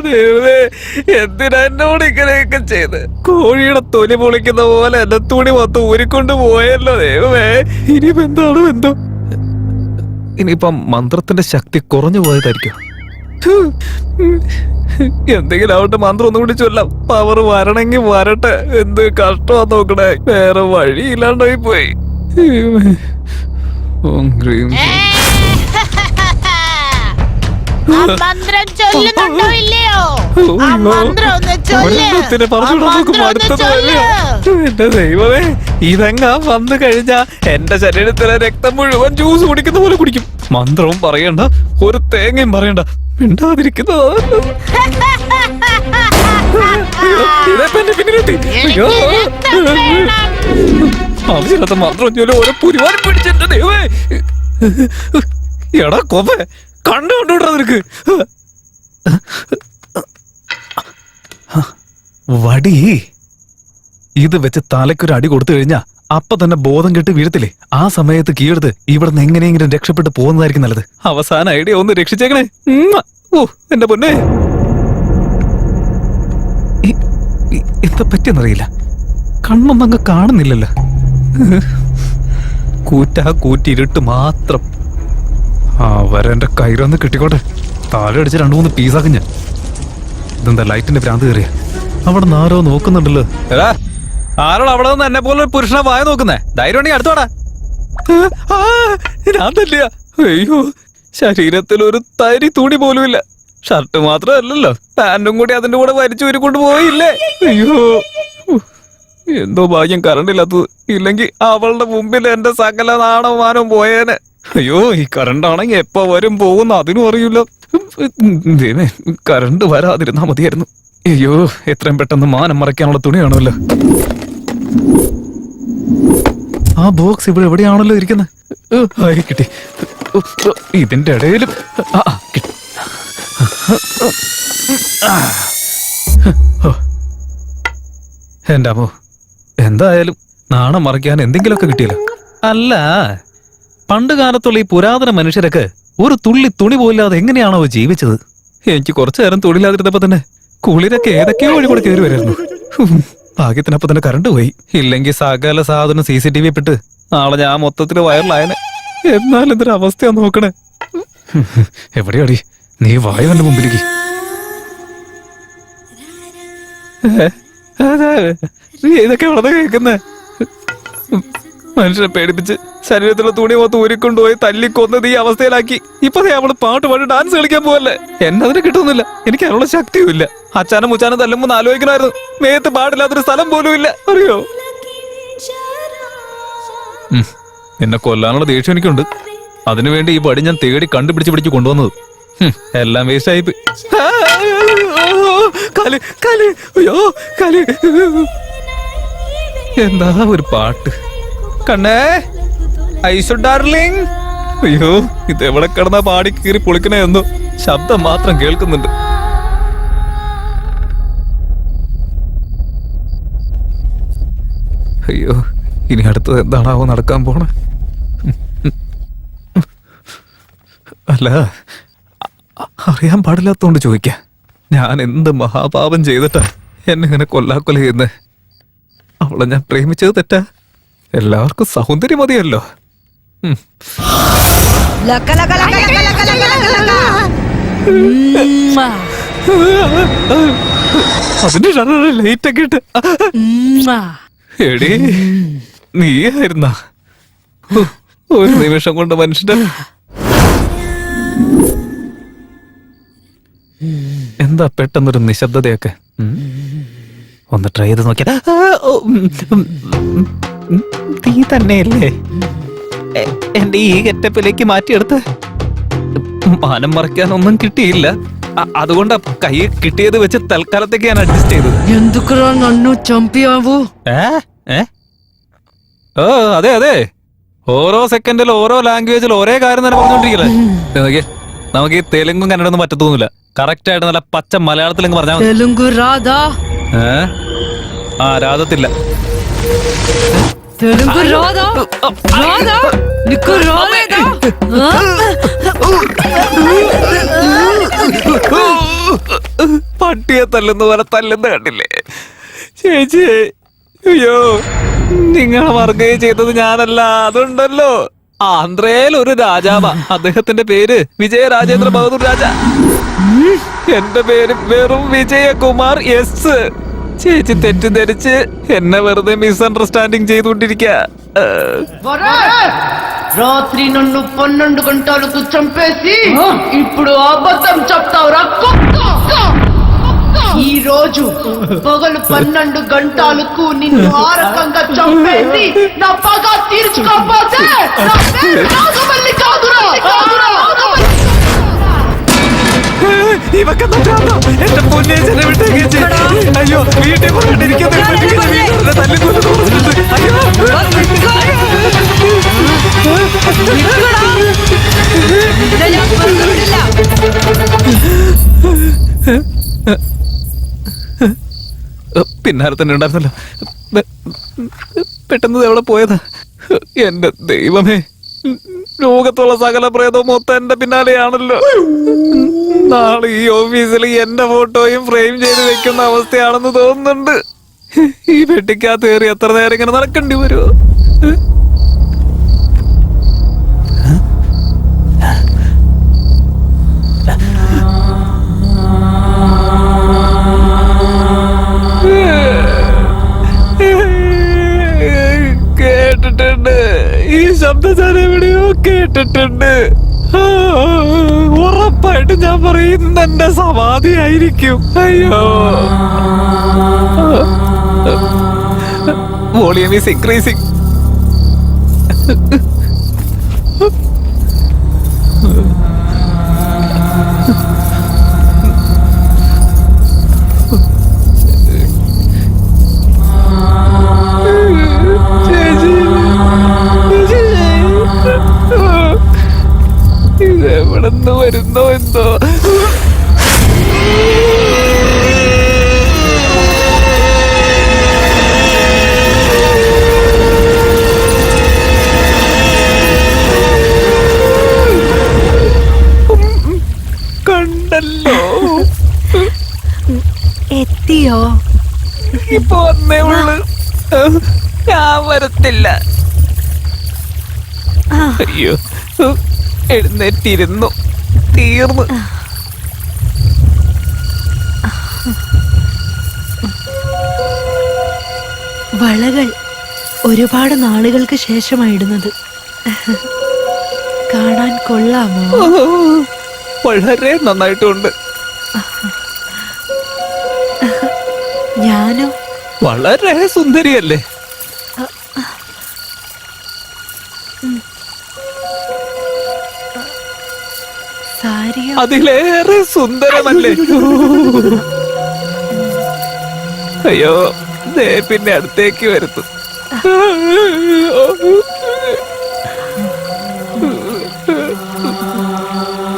ദൈവമേ, എന്തിനാ എന്നോട് ഇങ്ങനെയൊക്കെ ചെയ്ത്? കോഴിയുടെ തൊലി പൊളിക്കുന്ന പോലെ എന്റെ തുണി മൊത്തം ഊരിക്കൊണ്ട് പോയല്ലോ ദൈവമേ. ഇനിയിപ്പോ എന്താണ് എന്തോ? ഇനിയിപ്പം മന്ത്രത്തിന്റെ ശക്തി കുറഞ്ഞു പോയതായിരിക്കും. എന്തെങ്കിലും ആവട്ടെ, മന്ത്രം ഒന്നും കൂടി ചൊല്ലാം. പവർ വരണമെങ്കിൽ വരട്ടെ. എന്ത് കഷ്ടമാ നോക്കണേ, വേറെ വഴിയില്ലാണ്ടായി പോയി. ഓം ക്രീം. മന്ത്രം ചൊല്ലുന്നുണ്ടോ ഇല്ലയോ? എന്റെ ദൈവമേ, ഇതെങ്ങാ വന്നു കഴിഞ്ഞാ എന്റെ ശരീരത്തിലെ രക്തം മുഴുവൻ ജ്യൂസ് കുടിക്കുന്ന പോലെ കുടിക്കും. മന്ത്രവും പറയണ്ട, ഒരു തേങ്ങയും പറയണ്ട, മിണ്ടാതിരിക്കുന്നതാ. ആവശ്യമില്ലാത്ത മന്ത്രം ചൊല്ലി ഓരോ പുരിവാരം പിടിച്ചെന്റെ ദൈവമേ. എടാ കൊമ്പേ, കണ്ടുകൊണ്ടുവിടാ നിനക്ക്. വടി ഇത് വെച്ച് തലക്കൊരു അടി കൊടുത്തു കഴിഞ്ഞാ അപ്പൊ തന്നെ ബോധം കെട്ട് വീഴത്തില്ലേ? ആ സമയത്ത് കീഴെടുത്ത് ഇവിടുന്ന് എങ്ങനെയെങ്കിലും രക്ഷപ്പെട്ട് പോകുന്നതായിരിക്കും നല്ലത്. അവസാന ഐഡിയ ഒന്ന് രക്ഷിച്ചേക്കണേ. ഓ എന്റെ പൊന്നെ, എന്താ പറ്റിയെന്നറിയില്ല, കണ്ണൊന്നും അങ്ങ് കാണുന്നില്ലല്ലോ. കൂറ്റിരുട്ട് മാത്രം. വരന്റെ കയ്യിലൊന്ന് കിട്ടിക്കോട്ടെ. താഴെ അടിച്ച് 2-3 പീസാക്കും ഞാൻ. ഇതെന്താ ലൈറ്റിന്റെ ഭ്രാന്ത് കയറിയ? അവിടെ നിന്ന് ആരോ നോക്കുന്നുണ്ടല്ലോ. ആരോട് അവിടെ നിന്ന് എന്നെ പോലെ പുരുഷനെ വായ നോക്കുന്നേ? ധൈര്യം ഉണ്ടെങ്കിൽ അടുത്തോടാ. ഞാൻ തല്ലിയ? അയ്യോ, ശരീരത്തിൽ ഒരു തരി തുണി പോലും ഇല്ല. ഷർട്ട് മാത്രമല്ലല്ലോ, പാന്റും കൂടി അതിന്റെ കൂടെ വലിച്ചൂരിക്കൊണ്ട് പോയില്ലേ? അയ്യോ, എന്തോ ഭാഗ്യം കറണ്ട് ഇല്ലാത്തത്. ഇല്ലെങ്കിൽ അവളുടെ മുമ്പിൽ എന്റെ സകല നാണവമാനവും പോയേനെ. അയ്യോ, ഈ കറണ്ട് ആണെങ്കിൽ എപ്പോ വരും പോകുന്ന അതിനും അറിയില്ല. കറണ്ട് വരാതിരുന്നാ മതിയായിരുന്നു. അയ്യോ, എത്രയും പെട്ടെന്ന് മാനം മറയ്ക്കാനുള്ള തുണി കാണുമല്ലോ. ആ ബോക്സ് ഇവിടെ എവിടെയാണല്ലോ ഇരിക്കുന്നത്. ആയി കിട്ടി. ഇതിന്റെ ഇടയിലും കിട്ടി. എന്റെ അമ്മോ, എന്തായാലും നാണം മറയ്ക്കാൻ എന്തെങ്കിലുമൊക്കെ കിട്ടിയല്ലോ. അല്ല, പണ്ട് കാലത്തുള്ള ഈ പുരാതന മനുഷ്യരൊക്കെ ഒരു തുള്ളി തുണി പോയില്ലാതെ എങ്ങനെയാണോ ജീവിച്ചത്? എനിക്ക് കുറച്ചു നേരം തുണിയില്ലാതിരുന്നപ്പോ തന്നെ കുളിരൊക്കെ ഏതൊക്കെയോ വഴി കൂടെ കയറി വരുന്നു. ഭാഗ്യത്തിനപ്പോ തന്നെ കറണ്ട് പോയി. ഇല്ലെങ്കിൽ സകല സാധനം CCTV ഇട്ട് നാളെ ഞാൻ മൊത്തത്തിൽ വൈറലായനെ. എന്നാലും എന്തൊരു അവസ്ഥയാ നോക്കണേ. എവിടെയാടി നീ? വായുവിന്റെ മുമ്പിലേക്ക്. നീ ഇതൊക്കെ വളരെ കേൾക്കുന്നേ? മനുഷ്യനെ പേടിപ്പിച്ച് ശരീരത്തിലുള്ള തുണി മൊത്തം ഊരിക്കൊണ്ടുപോയി തല്ലിക്കൊന്നത് ഈ അവസ്ഥയിലാക്കി. ഇപ്പൊ അവള് പാട്ട് പാടി ഡാൻസ് കളിക്കാൻ പോവല്ലേ? എന്നതിന് കിട്ടുന്നില്ല. എനിക്ക് അതിനുള്ള ശക്തിയും ഇല്ല. അച്ഛനും മുച്ചാനും തല്ലുമ്പോ ആലോചിക്കണമായിരുന്നു. മേത്ത് പാടില്ലാത്തൊരു സ്ഥലം പോലും ഇല്ല, അറിയോ? എന്നെ കൊല്ലാനുള്ള ദേഷ്യം എനിക്കുണ്ട്. അതിനുവേണ്ടി ഈ പടി ഞാൻ തേടി കണ്ടുപിടിച്ച് കൊണ്ടുവന്നത്. എല്ലാം വേസ്റ്റ് ആയിപ്പോയി. എന്താ ഒരു പാട്ട്. കണ്ണേ ഐശു ഡാർലിംഗ്. അയ്യോ, ഇത് എവിടെ കിടന്നാ പാടി കീറി പൊളിക്കണേ എന്നോ ശബ്ദം മാത്രം കേൾക്കുന്നുണ്ട്. അയ്യോ, ഇനി അടുത്തത് എന്താണാവോ നടക്കാൻ പോണേ? അല്ല, അറിയാൻ പാടില്ലാത്തോണ്ട് ചോദിക്കാം. ഞാൻ എന്ത് മഹാപാപം ചെയ്തിട്ടാ എന്നെങ്ങനെ കൊല്ലാക്കൊല ചെയ്യുന്നേ? അവളെ ഞാൻ പ്രേമിച്ചത് തെറ്റാ? എല്ലാവർക്കും സൗന്ദര്യം മതിയല്ലോ. അതിന്റെ ലേറ്റ് ഒക്കെ ഇട്ട് എടീ, നീയായിരുന്ന ഒരു നിമിഷം കൊണ്ട് മനുഷ്യന്റെ എന്താ പെട്ടെന്നൊരു നിശബ്ദതയൊക്കെ? ഒന്ന് ട്രൈ ചെയ്ത് നോക്കിയാ. നീ തന്നെയല്ലേ എന്റെ ഈ ഗെറ്റപ്പിലേക്ക് മാറ്റിയെടുത്ത്? മാനം മറയ്ക്കാനൊന്നും കിട്ടിയില്ല. അതുകൊണ്ടാ കൈ കിട്ടിയത് വെച്ച് തൽക്കാലത്തേക്ക് ഞാൻ അഡ്ജസ്റ്റ് ചെയ്തത്. ഓ അതെ അതെ, ഓരോ സെക്കൻഡിൽ ഓരോ ലാംഗ്വേജിൽ ഒരേ കാര്യം തന്നെ പറഞ്ഞോണ്ടിരിക്കല്ലേ. നമുക്ക് ഈ തെലുങ്കും കന്നഡൊന്നും പറ്റത്തൊന്നുമില്ല. കറക്റ്റ് ആയിട്ട് നല്ല പച്ച മലയാളത്തിലെങ്കിൽ പറഞ്ഞാൽ രാധത്തില്ല. പട്ടിയെ തല്ലുന്ന പോലെ തല്ലുന്ന കണ്ടില്ലേ ചേച്ചി? അയ്യോ, നിങ്ങളെ മറുകയും ചെയ്തത് ഞാനല്ല. അതുണ്ടല്ലോ, ആന്ധ്രയിൽ ഒരു രാജാവാ. അദ്ദേഹത്തിന്റെ പേര് വിജയരാജേന്ദ്ര ബഹദൂർ രാജ. എന്റെ പേര് വെറും വിജയകുമാർ എസ്. ചേച്ചി തെറ്റിദ്ധരിച്ച് എന്നെ വെറുതെ മിസ്അണ്ടർസ്റ്റാൻഡിങ് ചെയ്തുകൊണ്ടിരിക്ക. రాత్రి నన్ను 12 గంటలకు చంపేసి ఇప్పుడు అబద్ధం చెప్తావురా ఈ రోజు పగలు 12 గంటలకు నిన్ను ఆ రకంగా చంపేసి నా పగ తీర్చుకోకపోతే నా పేరు నాగమల్లి కాదురా. ഇവക്കെന്താ എന്റെ പൊന്നേച്ചനെ വിട്ടേക്ക്. അയ്യോ, വീട്ടിൽ പോയിട്ടിരിക്കുന്ന പിന്നാലെ തന്നെ ഉണ്ടായിരുന്നല്ലോ. പെട്ടെന്ന് എവിടെ പോയതാ? എന്റെ ദൈവമേ, ലോകത്തുള്ള സകല പ്രേതവും മൊത്തം എന്റെ പിന്നാലെയാണല്ലോ. നാളെ ഈ ഓഫീസിൽ എന്റെ ഫോട്ടോയും ഫ്രെയിം ചെയ്ത് വെക്കുന്ന അവസ്ഥയാണെന്ന് തോന്നുന്നുണ്ട്. ഈ പെട്ടിക്കകത്ത് കയറി എത്ര നേരം ഇങ്ങനെ നടക്കേണ്ടി വരുമോ? കേട്ടിട്ടുണ്ട്, ഈ ശബ്ദം ഞാൻ എവിടെയോ കേട്ടിട്ടുണ്ട്. ഉറപ്പായിട്ടും ഞാൻ പറയുന്ന എന്റെ സമാധിയായിരിക്കും. അയ്യോ, വോളിയം ഈസ് ഇൻക്രീസിംഗ്. ഇതെവിടെന്ന് വരുന്നോ എന്തോ. കണ്ടല്ലോ, എത്തിയോ? ഇപ്പൊ വന്നേ ഉള്ളു. ഞാൻ വരത്തില്ല. അയ്യോ, എഴുന്നേറ്റിരുന്നു, തീർന്നു. വളകൾ ഒരുപാട് നാളുകൾക്ക് ശേഷമായിടുന്നത്. കാണാൻ കൊള്ളാമോ? വളരെ നന്നായിട്ടുണ്ട്. ഞാനോ? വളരെ സുന്ദരിയല്ലേ? സാരിയോ? അതിലേറെ സുന്ദരമല്ലേ? അയ്യോ, ദേ പിന്നെ അടുത്തേക്ക് വരുന്നു.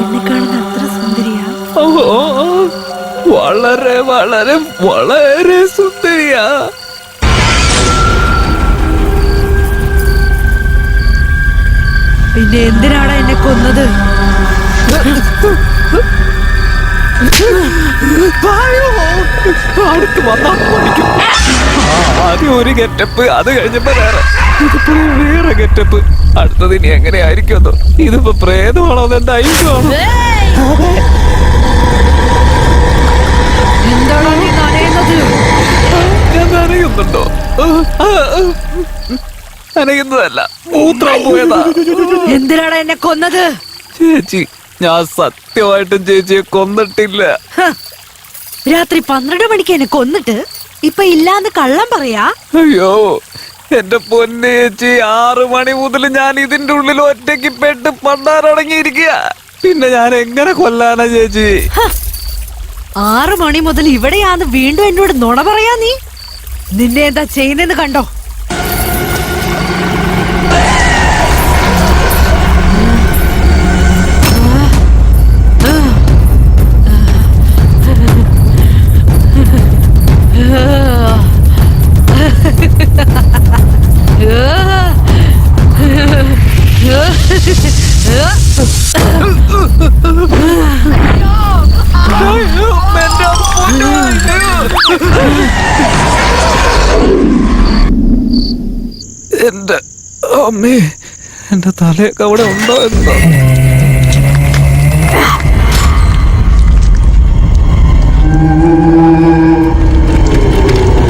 എന്നെ കാണാൻ അത്ര സുന്ദരിയാ? വളരെ വളരെ വളരെ സുന്ദരിയാ. പിന്നെ എന്തിനാണ് എന്നെ കൊന്നത്? അടുത്ത് വന്നാ പഠിക്കും. ആദ്യം ഒരു ഗെറ്റപ്പ്, അത് കഴിഞ്ഞപ്പോ വേറെ, ഇതിപ്പോ വേറെ ഗെറ്റപ്പ്. അടുത്തത് ഇനി എങ്ങനെയായിരിക്കുമോ? ഇതിപ്പോ പ്രേതമാണോ എന്റെ ഐശ്വരാണോ? എന്താണോ നീ നനയുന്നത്? ഞാൻ നനയുന്നുണ്ടോ? നനയുന്നതല്ല, മൂത്രം പോയതാ. എന്തിനാണ് എന്നെ കൊന്നത്? ചേച്ചി, ഞാൻ സത്യമായിട്ടും ചേച്ചിയെ കൊന്നിട്ടില്ല. രാത്രി 12 മണിക്ക് എന്നെ കൊന്നിട്ട് ഇപ്പൊ ഇല്ലാന്ന് കള്ളം പറയാ? അയ്യോ, എന്റെ പൊന്നെ ചേച്ചി, 6 മണി മുതൽ ഞാൻ ഇതിന്റെ ഉള്ളിൽ ഒറ്റയ്ക്ക് പെട്ട് പണ്ടാറടങ്ങിയിരിക്കുക. പിന്നെ ഞാൻ എങ്ങനെ കൊല്ലാനാ ചേച്ചി? 6 മണി മുതൽ ഇവിടെയാന്ന് വീണ്ടും എന്നോട് നുണ പറയാ നീ? നിന്നെ എന്താ ചെയ്യുന്നെന്ന് കണ്ടോ? എന്റെ പൊന്നു എന്റെ അമ്മേ, എന്റെ തലയൊക്കെ അവിടെ ഉണ്ടോ എന്തോ.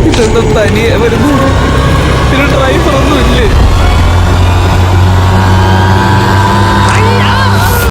ഇതെന്താ തനിയെ വരുന്നു? ഇതിന് ഡ്രൈവർ ഒന്നും ഇല്ലേ?